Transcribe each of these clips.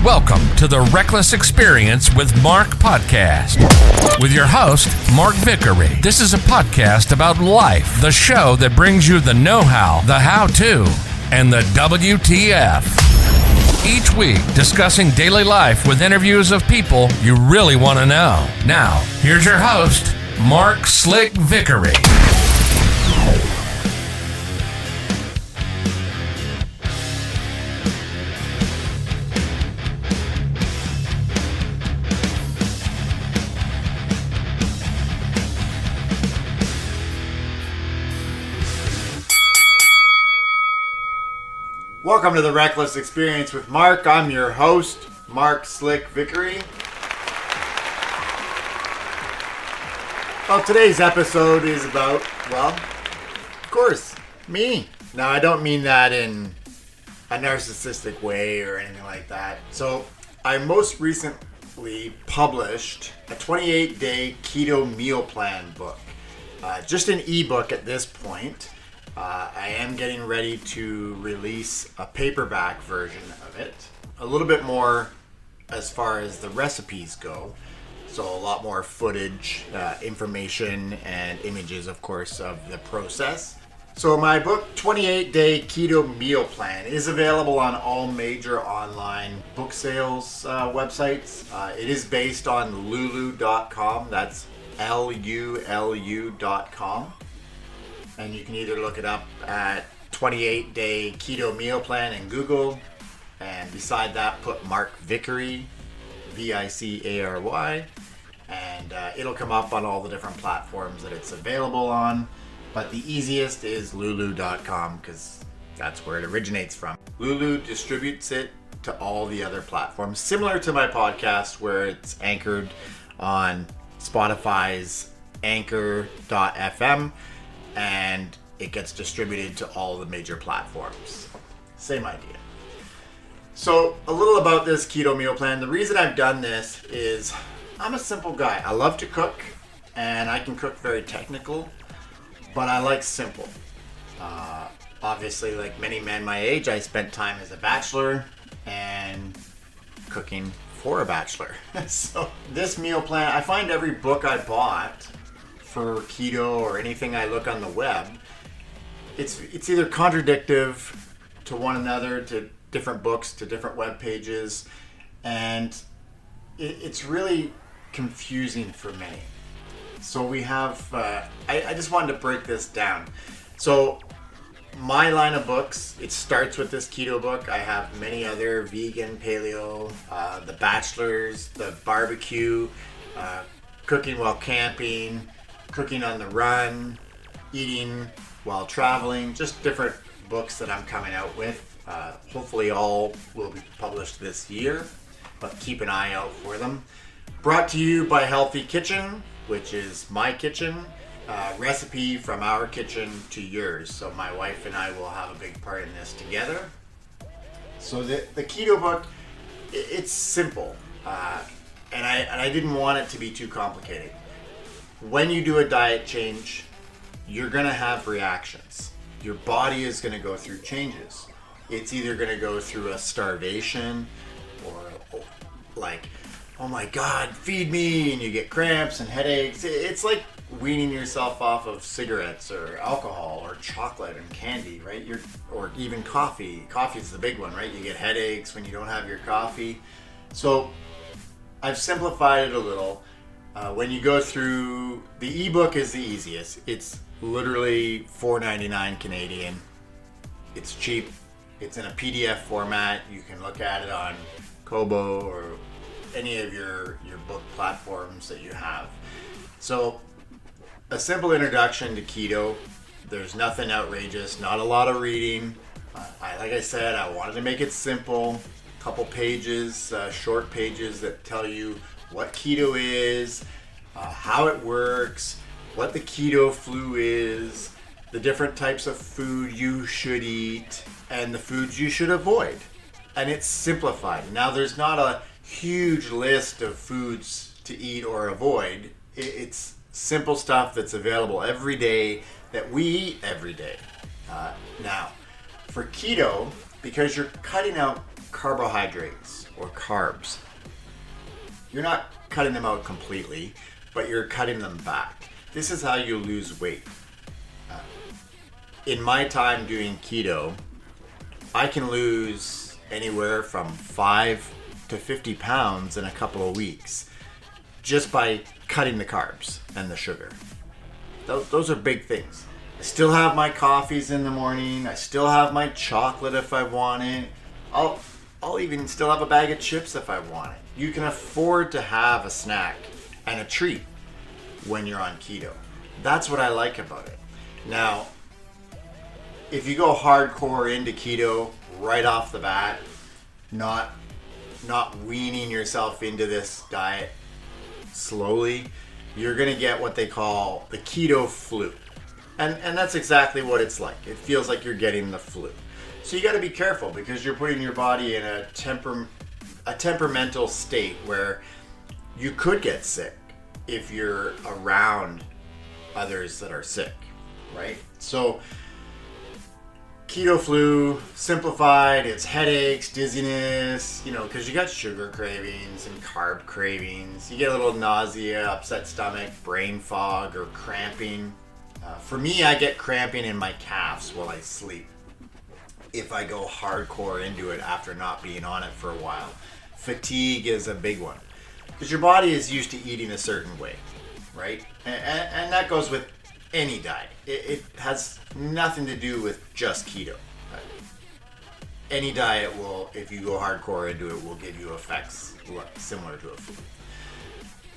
Welcome to the Reckless Experience with Mark podcast with your host, Mark Vickery. This is a podcast about life, the show that brings you the know-how, the how-to, and the WTF. Each week, discussing daily life with interviews of people you really want to know. Now, here's your host, Mark Slick Vickery. Welcome to the Reckless Experience with Mark. I'm your host, Mark Slick Vickery. Well, today's episode is about, of course, me. Now, I don't mean that in a narcissistic way or anything like that. So, I most recently published a 28-day Keto Meal Plan book. Just an eBook at this point. I am getting ready to release a paperback version of it. A little bit more as far as the recipes go. So a lot more footage, information, and images, of course, of the process. So my book, 28-Day Keto Meal Plan, is available on all major online book sales websites. It is based on lulu.com. That's LULU.com. And you can either look it up at 28-Day Keto Meal Plan in Google, and beside that put Mark Vickery, Vicary, and it'll come up on all the different platforms that it's available on. But the easiest is lulu.com because that's where it originates from. Lulu distributes it to all the other platforms, similar to my podcast where it's anchored on Spotify's anchor.fm. And it gets distributed to all the major platforms. Same idea. So a little about this keto meal plan. The reason I've done this is I'm a simple guy. I love to cook, and I can cook very technical, but I like simple. Obviously, like many men my age, I spent time as a bachelor and cooking for a bachelor. So this meal plan, I find every book I bought for keto or anything I look on the web, it's either contradictive to one another, to different books, to different web pages, and it's really confusing for many. So we have, I just wanted to break this down. So my line of books, it starts with this keto book. I have many other vegan, paleo, the bachelors, the barbecue, cooking while camping, cooking on the run, eating while traveling, just different books that I'm coming out with. Hopefully all will be published this year, but keep an eye out for them. Brought to you by Healthy Kitchen, which is my kitchen, recipe from our kitchen to yours. So my wife and I will have a big part in this together. So the keto book, it's simple, and I didn't want it to be too complicated. When you do a diet change, you're going to have reactions. Your body is going to go through changes. It's either going to go through a starvation or like, oh my God, feed me, and you get cramps and headaches. It's like weaning yourself off of cigarettes or alcohol or chocolate and candy, right? Or even coffee. Coffee is the big one, right? You get headaches when you don't have your coffee. So I've simplified it a little. When you go through, the ebook is the easiest. It's literally $4.99 Canadian. It's cheap. It's in a PDF format. You can look at it on Kobo or any of your book platforms that you have. So a simple introduction to keto. There's nothing outrageous, not a lot of reading. Like I said, I wanted to make it simple. A couple pages, short pages that tell you what keto is, how it works, what the keto flu is, the different types of food you should eat, and the foods you should avoid. And it's simplified. Now there's not a huge list of foods to eat or avoid. It's simple stuff that's available every day that we eat every day. Now, for keto, because you're cutting out carbohydrates, or carbs, you're not cutting them out completely, but you're cutting them back. This is how you lose weight. In my time doing keto, I can lose anywhere from 5 to 50 pounds in a couple of weeks just by cutting the carbs and the sugar. Those are big things. I still have my coffees in the morning. I still have my chocolate if I want it. I'll even still have a bag of chips if I want it. You can afford to have a snack and a treat when you're on keto. That's what I like about it. Now, if you go hardcore into keto right off the bat, not weaning yourself into this diet slowly, you're gonna get what they call the keto flu. And that's exactly what it's like. It feels like you're getting the flu. So you gotta be careful because you're putting your body in a temperamental state where you could get sick if you're around others that are sick, right? So keto flu, simplified, it's headaches, dizziness, because you got sugar cravings and carb cravings. You get a little nausea, upset stomach, brain fog, or cramping. For me, I get cramping in my calves while I sleep if I go hardcore into it after not being on it for a while. Fatigue is a big one because your body is used to eating a certain way, right? And that goes with any diet. It has nothing to do with just keto. Any diet will, if you go hardcore into it, will give you effects similar to a flu.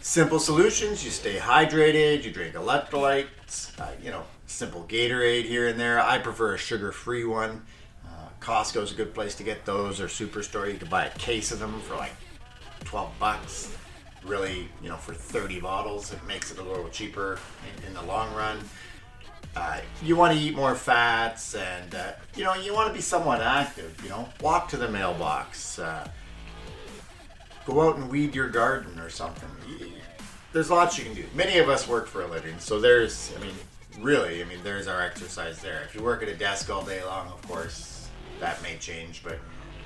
Simple solutions: you stay hydrated, you drink electrolytes, simple Gatorade here and there. I prefer a sugar-free one. Costco's a good place to get those, or Superstore. You can buy a case of them for like $12. Really, for 30 bottles, it makes it a little cheaper in the long run. You want to eat more fats, and you want to be somewhat active. Walk to the mailbox, go out and weed your garden or something. There's lots you can do. Many of us work for a living, so there's our exercise there. If you work at a desk all day long, of course, that may change, but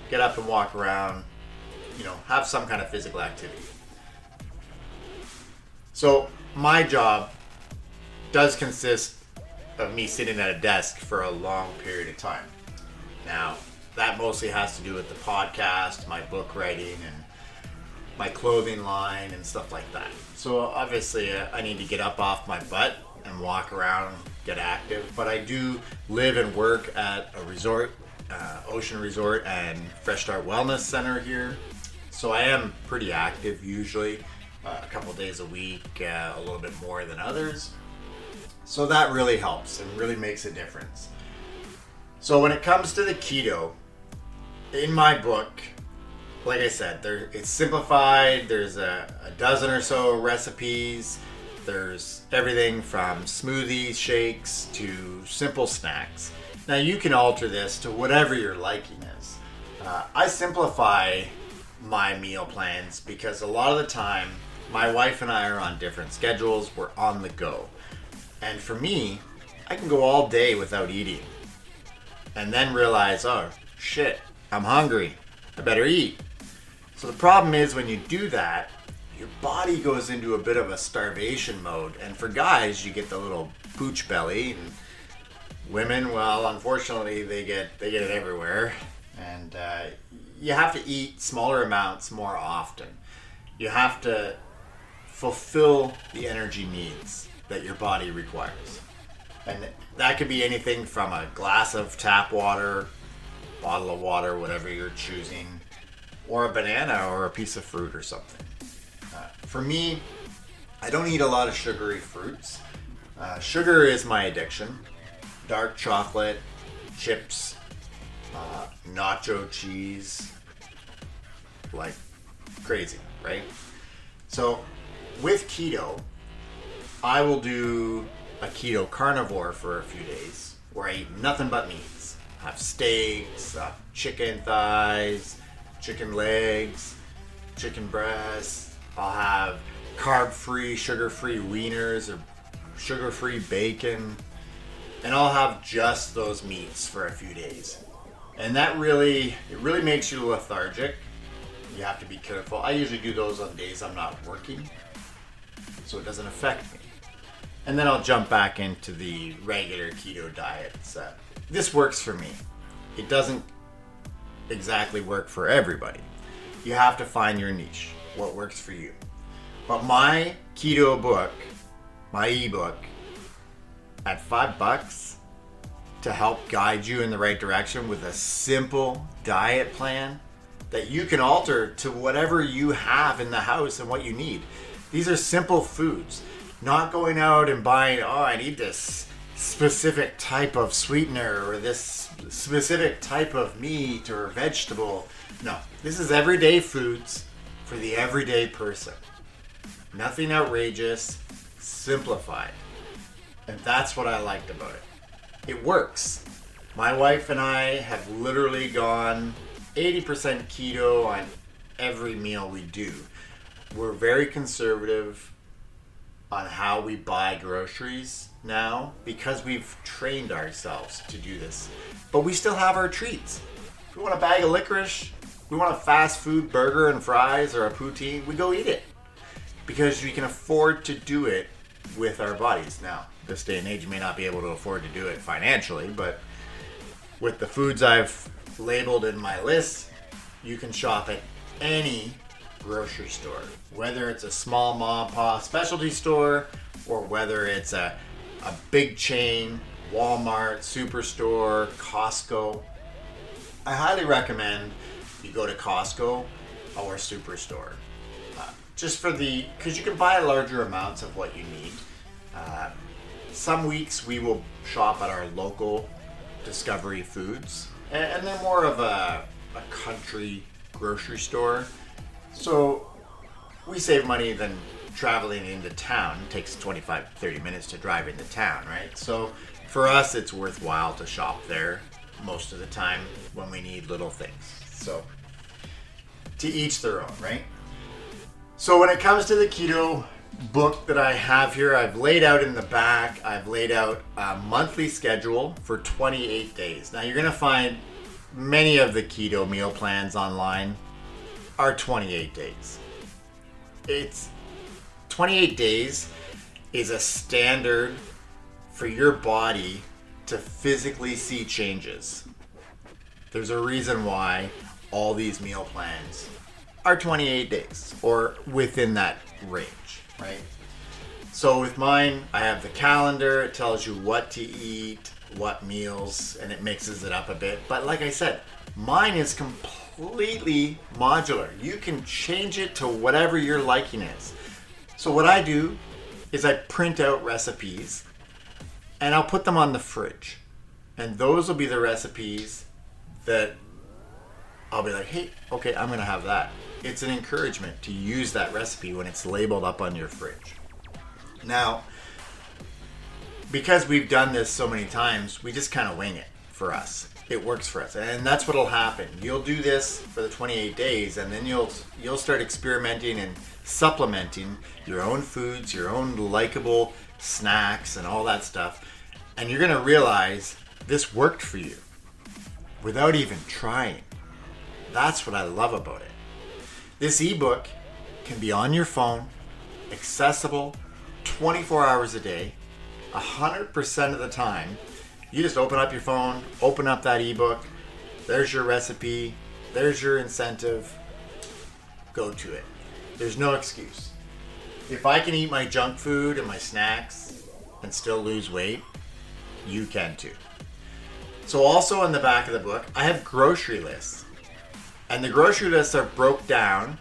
get up and walk around. Have some kind of physical activity. So my job does consist of me sitting at a desk for a long period of time. Now, that mostly has to do with the podcast, my book writing, and my clothing line and stuff like that. So obviously I need to get up off my butt and walk around, get active. But I do live and work at a resort, Ocean Resort and Fresh Start Wellness Center here. So I am pretty active usually. A couple days a week, a little bit more than others. So that really helps and really makes a difference. So when it comes to the keto, in my book, like I said, it's simplified. There's a dozen or so recipes. There's everything from smoothies, shakes, to simple snacks. Now you can alter this to whatever your liking is. I simplify my meal plans because a lot of the time, my wife and I are on different schedules. We're on the go. And for me, I can go all day without eating. And then realize, oh, shit, I'm hungry. I better eat. So the problem is when you do that, your body goes into a bit of a starvation mode. And for guys, you get the little pooch belly. And women, well, unfortunately, they get it everywhere. And you have to eat smaller amounts more often. You have to fulfill the energy needs that your body requires. And that could be anything from a glass of tap water, bottle of water, whatever you're choosing, or a banana or a piece of fruit or something. For me, I don't eat a lot of sugary fruits. Sugar is my addiction. Dark chocolate, chips, nacho cheese, like crazy, right? So with keto, I will do a keto carnivore for a few days where I eat nothing but meats. I have steaks, chicken thighs, chicken legs, chicken breasts. I'll have carb-free, sugar-free wieners or sugar-free bacon. And I'll have just those meats for a few days. And that really makes you lethargic. You have to be careful. I usually do those on days I'm not working, so it doesn't affect me. And then I'll jump back into the regular keto diets. This works for me. It doesn't exactly work for everybody. You have to find your niche, what works for you. But my keto book, my ebook, at $5 to help guide you in the right direction with a simple diet plan that you can alter to whatever you have in the house and what you need. These are simple foods. Not going out and buying, I need this specific type of sweetener or this specific type of meat or vegetable. No, this is everyday foods for the everyday person. Nothing outrageous, simplified. And that's what I liked about it. It works. My wife and I have literally gone 80% keto on every meal we do. We're very conservative on how we buy groceries now because we've trained ourselves to do this. But we still have our treats. If we want a bag of licorice, we want a fast food burger and fries or a poutine, we go eat it. Because we can afford to do it with our bodies. Now, this day and age, you may not be able to afford to do it financially, but with the foods I've labeled in my list, you can shop at any grocery store, whether it's a small mom and pop specialty store or whether it's a big chain, Walmart, Superstore, Costco. I highly recommend you go to Costco or Superstore, just because you can buy larger amounts of what you need. Some weeks we will shop at our local Discovery Foods, and they're more of a country grocery store. So we save money than traveling into town. It takes 25-30 minutes to drive into town, right? So for us, it's worthwhile to shop there most of the time when we need little things. So to each their own, right? So when it comes to the keto book that I have here, I've laid out in the back, I've laid out a monthly schedule for 28 days. Now you're going to find many of the keto meal plans online are 28 days. It's 28 days is a standard for your body to physically see changes. There's a reason why all these meal plans are 28 days or within that range, right? So with mine, I have the calendar. It tells you what to eat, what meals, and it mixes it up a bit. But like I said, mine is completely modular. You can change it to whatever your liking is. So what I do is I print out recipes and I'll put them on the fridge. And those will be the recipes that I'll be like, hey, okay, I'm gonna have that. It's an encouragement to use that recipe when it's labeled up on your fridge. Now, because we've done this so many times, we just kind of wing it for us. It works for us, and that's what'll happen. You'll do this for the 28 days, and then you'll start experimenting and supplementing your own foods, your own likable snacks, and all that stuff. And you're gonna realize this worked for you without even trying. That's what I love about it. This ebook can be on your phone, accessible 24 hours a day, 100% of the time. You just open up your phone, open up that ebook, there's your recipe, there's your incentive, go to it. There's no excuse. If I can eat my junk food and my snacks and still lose weight, you can too. So also on the back of the book, I have grocery lists. And the grocery lists are broke down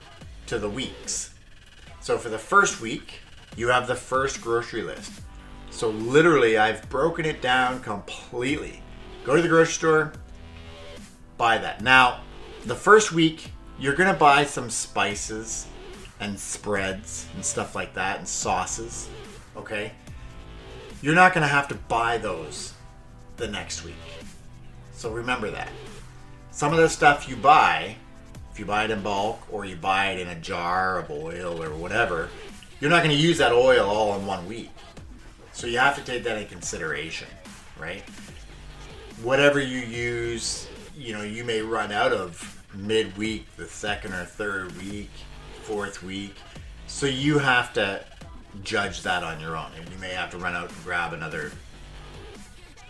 to the weeks. So for the first week, you have the first grocery list. So literally, I've broken it down completely. Go to the grocery store, buy that. Now, the first week, you're gonna buy some spices and spreads and stuff like that and sauces, okay? You're not gonna have to buy those the next week. So remember that. Some of the stuff you buy, if you buy it in bulk or you buy it in a jar of oil or whatever, you're not going to use that oil all in 1 week. So you have to take that into consideration, right? Whatever you use, you may run out of midweek, the second or third week, fourth week. So you have to judge that on your own. And you may have to run out and grab another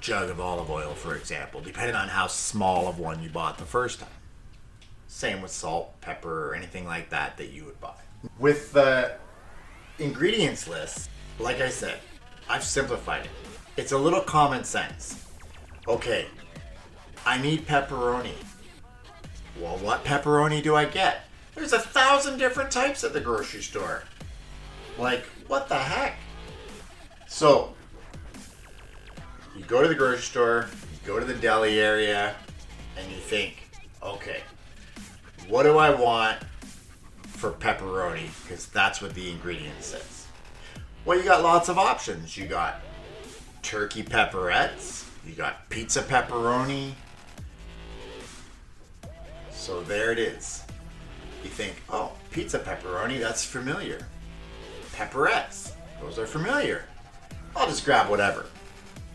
jug of olive oil, for example, depending on how small of one you bought the first time. Same with salt, pepper, or anything like that you would buy. With the ingredients list, like I said, I've simplified it. It's a little common sense. Okay, I need pepperoni. Well, what pepperoni do I get? There's 1,000 different types at the grocery store. Like, what the heck? So, you go to the grocery store, you go to the deli area, and you think, okay, what do I want for pepperoni? Because that's what the ingredient says. Well, you got lots of options. You got turkey pepperettes, you got pizza pepperoni. So there it is. You think, oh, pizza pepperoni, that's familiar. Pepperettes, those are familiar. I'll just grab whatever.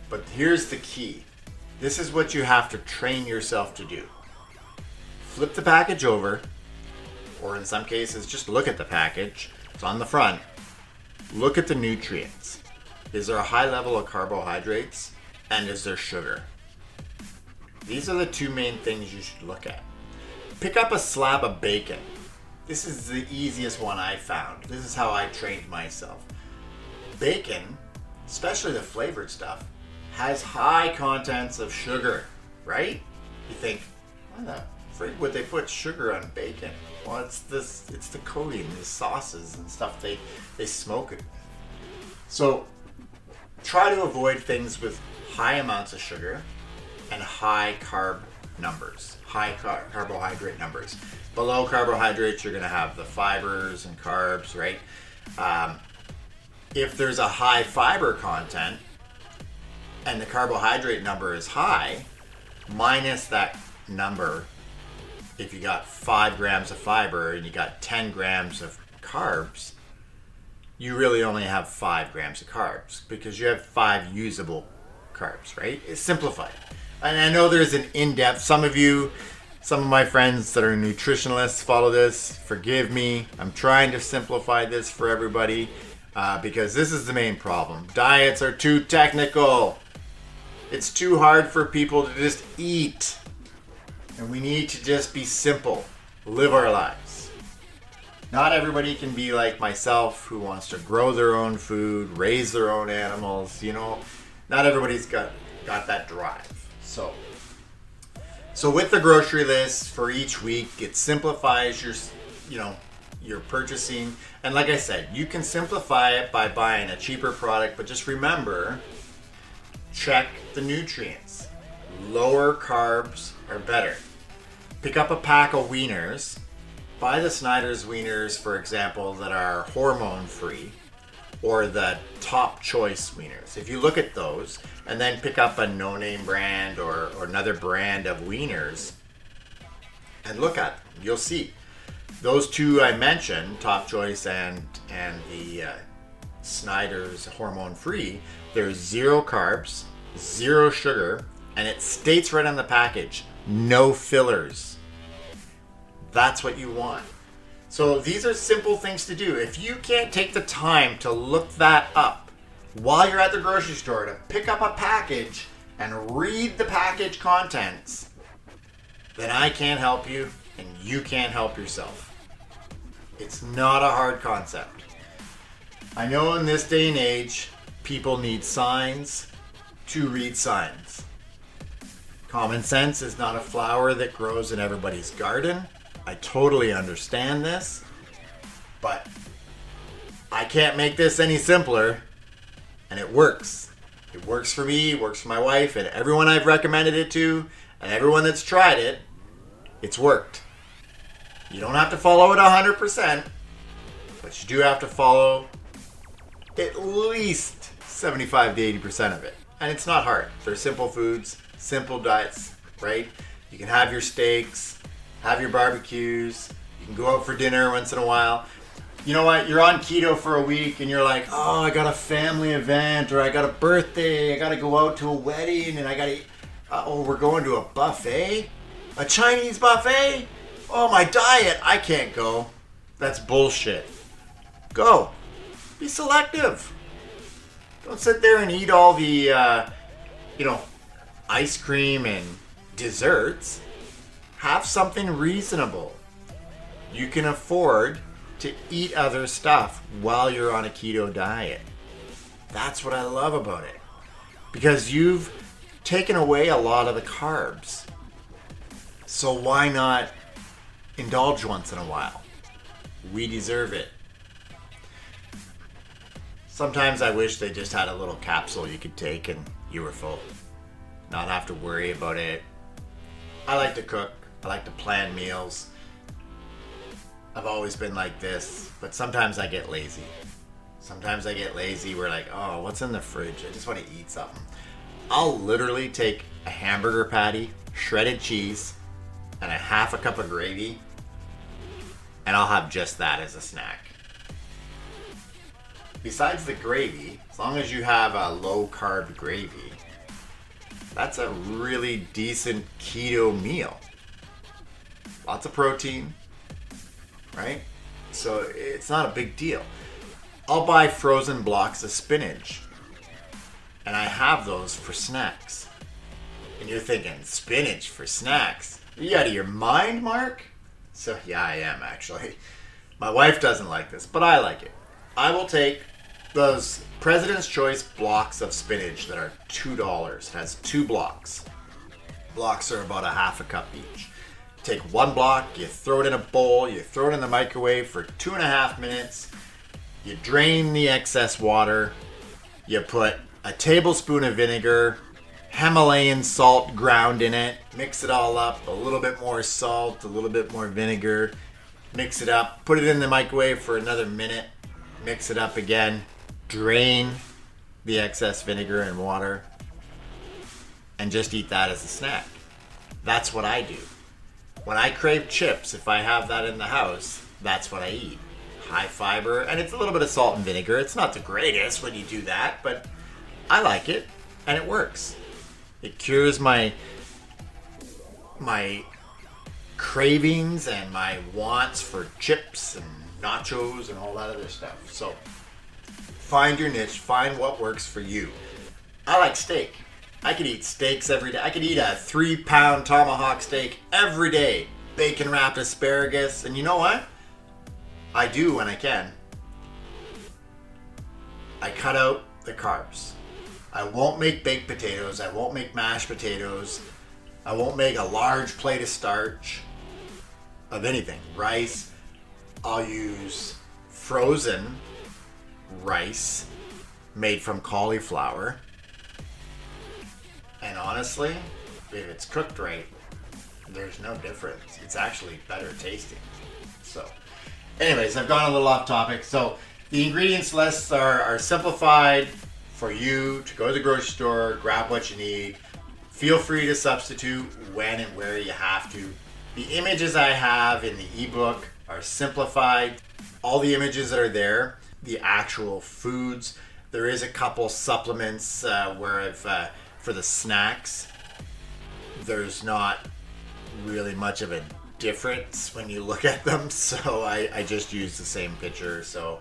But here's the key. This is what you have to train yourself to do. Flip the package over, or in some cases, just look at the package. It's on the front. Look at the nutrients. Is there a high level of carbohydrates? And is there sugar? These are the two main things you should look at. Pick up a slab of bacon. This is the easiest one I found. This is how I trained myself. Bacon, especially the flavored stuff, has high contents of sugar, right? You think, why the frig would they put sugar on bacon? Well, it's the coating, the sauces and stuff they smoke it. So try to avoid things with high amounts of sugar and high carb numbers, high carbohydrate numbers. Below carbohydrates, you're going to have the fibers and carbs, right? If there's a high fiber content and the carbohydrate number is high, minus that number, if you got 5 grams of fiber and you got 10 grams of carbs, you really only have 5 grams of carbs because you have 5 usable carbs, right? It's simplified. And I know there's an in-depth, some of my friends that are nutritionalists follow this. Forgive me. I'm trying to simplify this for everybody because this is the main problem. Diets are too technical. It's too hard for people to just eat. And we need to just be simple. Live our lives. Not everybody can be like myself who wants to grow their own food, raise their own animals. You know, not everybody's got that drive. So with the grocery list for each week, it simplifies your purchasing. And like I said, you can simplify it by buying a cheaper product, but just remember, check the nutrients. Lower carbs are better. Pick up a pack of wieners. Buy the Snyder's wieners, for example, that are hormone-free, or the top choice wieners. If you look at those, and then pick up a no-name brand or another brand of wieners, and look at them, you'll see. Those two I mentioned, top choice and the Snyder's hormone-free, there's 0 carbs, 0 sugar, and it states right on the package, no fillers. That's what you want. So these are simple things to do. If you can't take the time to look that up while you're at the grocery store, to pick up a package and read the package contents, then I can't help you and you can't help yourself. It's not a hard concept. I know in this day and age, people need signs to read signs. Common sense is not a flower that grows in everybody's garden. I totally understand this, but I can't make this any simpler, and it works. It works for me, it works for my wife, and everyone I've recommended it to, and everyone that's tried it, it's worked. You don't have to follow it 100%, but you do have to follow at least 75 to 80% of it. And it's not hard. They're simple foods, simple diets, right? You can have your steaks, have your barbecues, you can go out for dinner once in a while. You know what, you're on keto for a week and you're like, oh, I got a family event, or I got a birthday, I got to go out to a wedding, and I got to, we're going to a buffet? A Chinese buffet? Oh, my diet, I can't go. That's bullshit. Go. Be selective. Don't sit there and eat all the, ice cream and desserts. Have something reasonable. You can afford to eat other stuff while you're on a keto diet. That's what I love about it. Because you've taken away a lot of the carbs. So why not indulge once in a while? We deserve it. Sometimes I wish they just had a little capsule you could take and you were full. Not have to worry about it. I like to cook. I like to plan meals. I've always been like this, but sometimes I get lazy. We're like, oh, what's in the fridge? I just want to eat something. I'll literally take a hamburger patty, shredded cheese, and a half a cup of gravy, and I'll have just that as a snack. Besides the gravy, as long as you have a low carb gravy, that's a really decent keto meal. Lots of protein, right? So it's not a big deal. I'll buy frozen blocks of spinach, and I have those for snacks. And you're thinking, spinach for snacks? Are you out of your mind, Mark? So yeah, I am actually. My wife doesn't like this, but I like it. I will take those President's Choice blocks of spinach that are $2. It has 2 blocks. Blocks are about a half a cup each. Take 1 block, you throw it in a bowl, you throw it in the microwave for 2.5 minutes. You drain the excess water. You put a tablespoon of vinegar, Himalayan salt ground in it. Mix it all up. A little bit more salt, a little bit more vinegar. Mix it up. Put it in the microwave for another minute. Mix it up again. Drain the excess vinegar and water. And just eat that as a snack. That's what I do. When I crave chips, if I have that in the house, that's what I eat. High fiber, and it's a little bit of salt and vinegar. It's not the greatest when you do that, but I like it, and it works. It cures my cravings and my wants for chips and nachos and all that other stuff. So find your niche, find what works for you. I like steak. I could eat steaks every day. I could eat a 3-pound tomahawk steak every day. Bacon wrapped asparagus, and you know what? I do when I can. I cut out the carbs. I won't make baked potatoes. I won't make mashed potatoes. I won't make a large plate of starch of anything. Rice. I'll use frozen rice made from cauliflower. And honestly, if it's cooked right, there's no difference. It's actually better tasting. So anyways, I've gone a little off topic. So the ingredients lists are simplified for you to go to the grocery store, grab what you need. Feel free to substitute when and where you have to. The images I have in the ebook are simplified. All the images that are there, the actual foods. There is a couple supplements where I've, for the snacks, there's not really much of a difference when you look at them, so I just use the same picture. So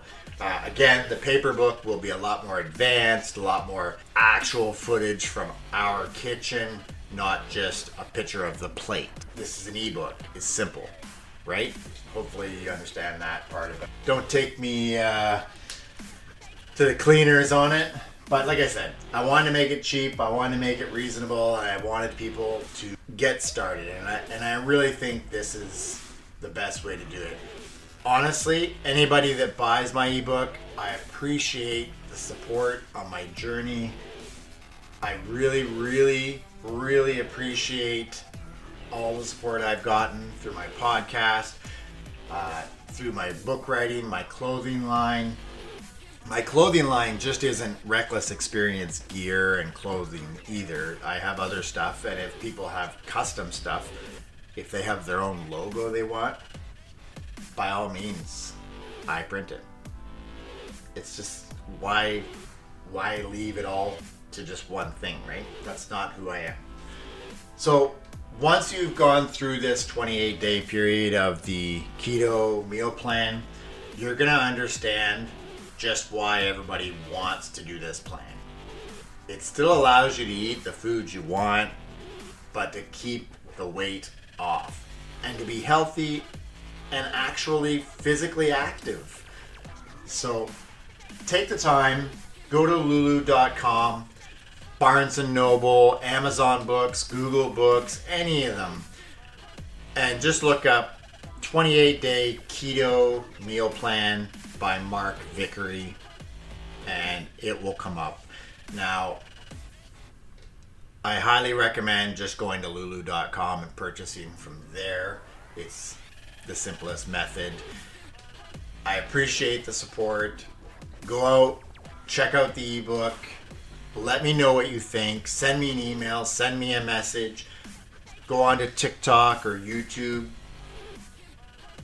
again, the paper book will be a lot more advanced, a lot more actual footage from our kitchen, not just a picture of the plate. This is an ebook. It's simple, right? Hopefully you understand that part of it. Don't take me to the cleaners on it. But like I said, I wanted to make it cheap, I wanted to make it reasonable, and I wanted people to get started. And I really think this is the best way to do it. Honestly, anybody that buys my ebook, I appreciate the support on my journey. I really, really, really appreciate all the support I've gotten through my podcast, through my book writing, my clothing line. My clothing line just isn't Reckless Experience gear and clothing either. I have other stuff, and if people have custom stuff, if they have their own logo they want, by all means, I print it. It's just, why leave it all to just one thing, right? That's not who I am. So once you've gone through this 28-day period of the keto meal plan, you're going to understand just why everybody wants to do this plan. It still allows you to eat the foods you want, but to keep the weight off and to be healthy and actually physically active. So take the time, go to lulu.com, Barnes & Noble, Amazon Books, Google Books, any of them, and just look up 28-Day Keto Meal Plan by Mark Vickery, and it will come up. Now, I highly recommend just going to lulu.com and purchasing from there. It's the simplest method. I appreciate the support. Go out, check out the ebook. Let me know what you think. Send me an email, send me a message. Go on to TikTok or YouTube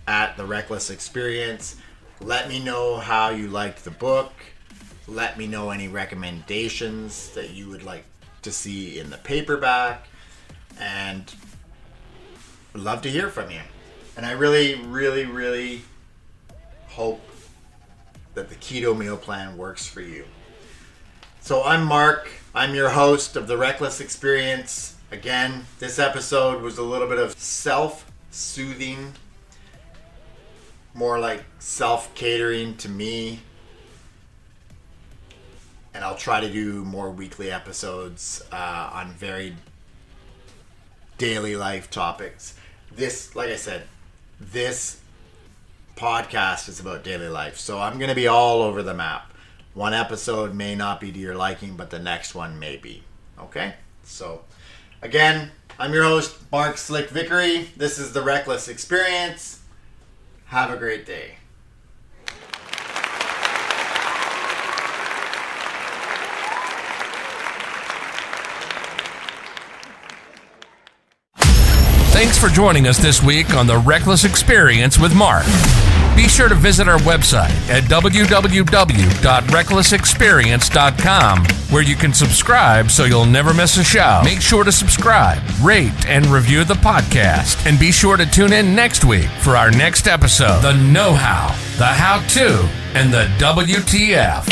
at The Reckless Experience. Let me know how you liked the book. Let me know any recommendations that you would like to see in the paperback. And I'd love to hear from you. And I really, really, really hope that the keto meal plan works for you. So I'm Mark. I'm your host of The Reckless Experience. Again, this episode was a little bit of self-soothing, more like self-catering to me. And I'll try to do more weekly episodes on varied daily life topics. This, like I said, this podcast is about daily life. So I'm going to be all over the map. One episode may not be to your liking, but the next one may be. Okay? So, again, I'm your host, Mark Slick Vickery. This is The Reckless Experience. Have a great day. Thanks for joining us this week on The Reckless Experience with Mark. Be sure to visit our website at www.recklessexperience.com, where you can subscribe so you'll never miss a show. Make sure to subscribe, rate, and review the podcast. And be sure to tune in next week for our next episode, the know-how, the how-to, and the WTF.